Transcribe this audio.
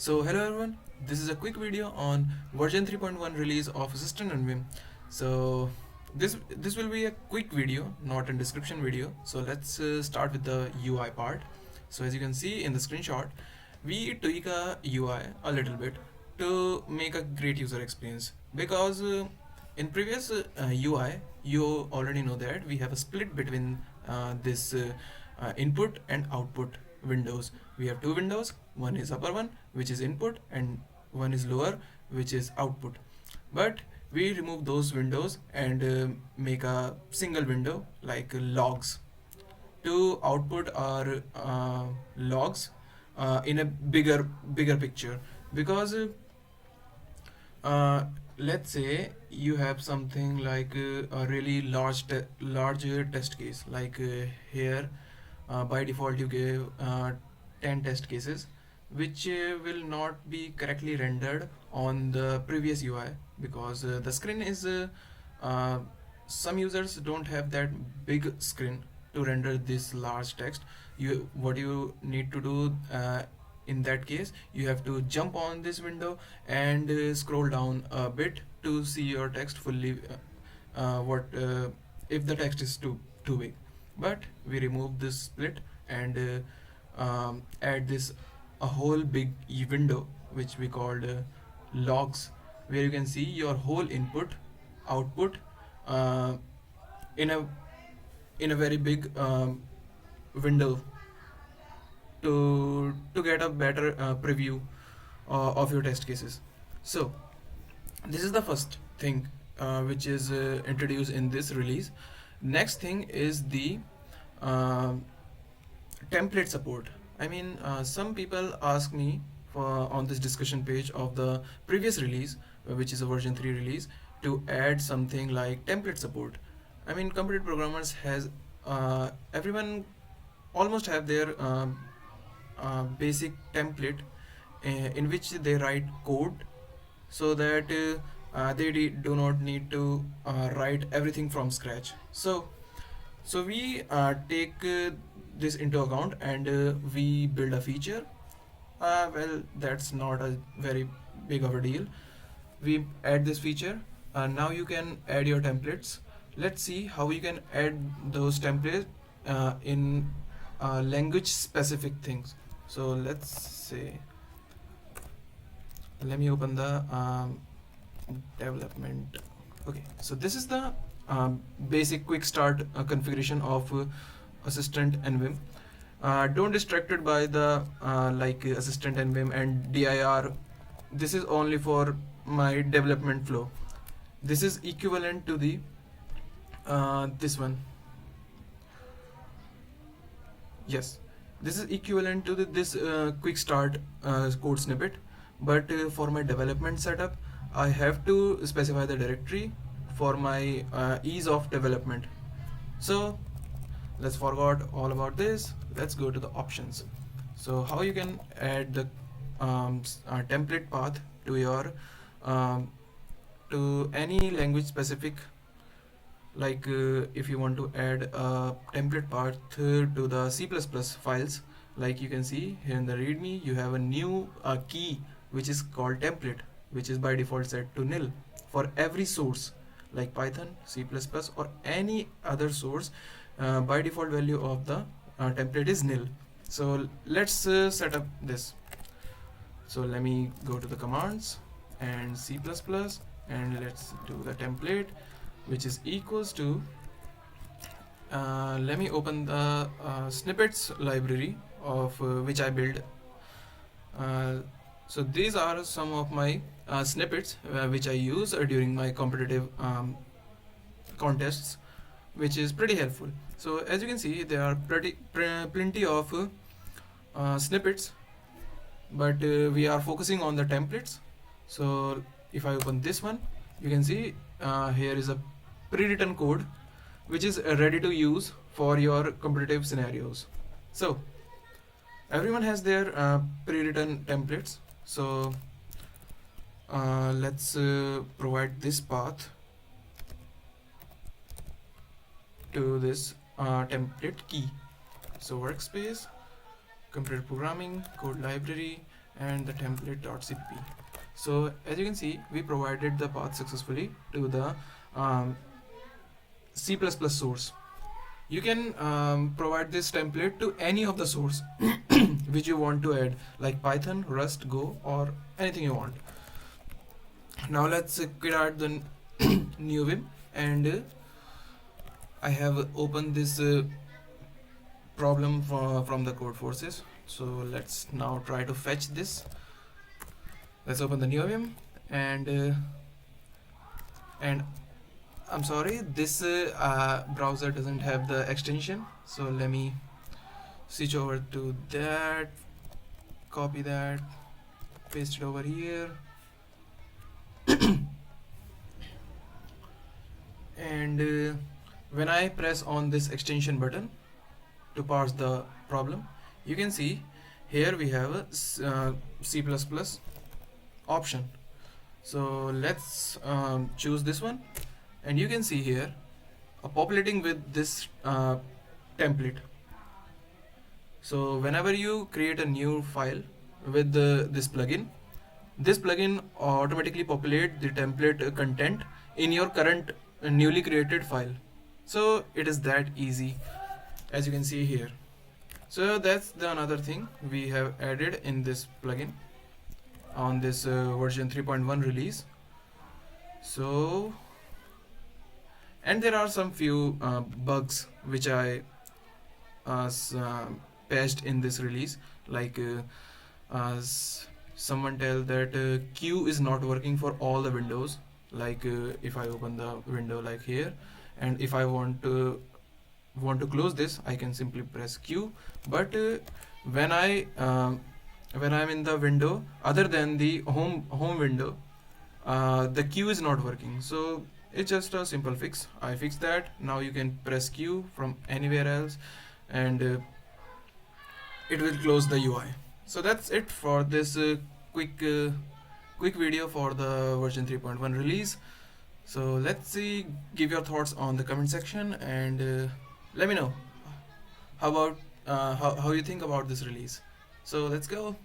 So hello everyone, this is a quick video on version 3.1 release of assistant.nvim. So this will be a quick video, not a description video. So let's start with the UI part. So as you can see in the screenshot, we tweak a UI a little bit to make a great user experience because in previous UI you already know that we have a split between this input and output windows. We have two windows, one is upper one which is input and one is lower which is output, but we remove those windows and make a single window like logs to output our logs in a bigger picture because let's say you have something like a really large test case like here by default you give 10 test cases which will not be correctly rendered on the previous UI because the screen is uh, some users don't have that big screen to render this large text. What you need to do in that case, you have to jump on this window and scroll down a bit to see your text fully. What if the text is too big? But we remove this split and add this a whole big window which we called logs, where you can see your whole input, output uh, in a very big window to get a better preview of your test cases. So this is the first thing which is introduced in this release. Next thing is the uh, template support. I mean, some people ask me for on this discussion page of the previous release, which is a version 3 release, to add something like template support. I mean, computer programmers has everyone almost have their basic template in which they write code so that they do not need to write everything from scratch. So we take this into account and we build a feature. Well, that's not a very big of a deal. We add this feature. Now you can add your templates. Let's see how you can add those templates in language specific things. So let's say, let me open the development. Okay, so this is the basic quick start configuration of assistant nvim. Don't distracted by the like assistant nvim and dir. This is only for my development flow. This is equivalent to the this one. Yes, this is equivalent to this quick start code snippet, but for my development setup I have to specify the directory for my ease of development. So let's forget all about this. Let's go to the options. So how you can add the template path to your to any language specific, like if you want to add a template path to the C++ files, like you can see here in the readme you have a new key which is called template, which is by default set to nil for every source like Python, C++ or any other source. By default value of the template is nil. So let's set up this. So let me go to the commands and C++ and let's do the template, which is equals to let me open the snippets library of which I built. So these are some of my snippets which I use during my competitive contests, which is pretty helpful. So as you can see, there are plenty of snippets, but we are focusing on the templates. So if I open this one, you can see here is a pre-written code which is ready to use for your competitive scenarios. So everyone has their pre-written templates. So let's provide this path to this template key. So workspace, computer programming, code library, and the template.cpp. So as you can see, we provided the path successfully to the C++ source. You can provide this template to any of the source which you want to add, like Python, Rust, Go, or anything you want. Now let's create the Neovim, and I have opened this problem from the code forces. So let's now try to fetch this. Let's open the Neovim, and I'm sorry, this browser doesn't have the extension, so let me switch over to that, copy that, paste it over here, and when I press on this extension button to parse the problem, you can see here we have a C++ option. So let's choose this one, and you can see here populating with this template. So whenever you create a new file with this plugin automatically populate the template content in your current newly created file. So it is that easy, as you can see here. So that's the another thing we have added in this plugin on this version 3.1 release. So, and there are some few bugs which I patched in this release, like someone tell that Q is not working for all the windows. Like if I open the window like here, and if I want to close this, I can simply press Q. But when I'm in the window other than the home window, the Q is not working. So it's just a simple fix. I fixed that. Now you can press Q from anywhere else, and it will close the UI. So that's it for this quick video for the version 3.1 release. So let's see, give your thoughts on the comment section, and let me know how about how you think about this release. So let's go.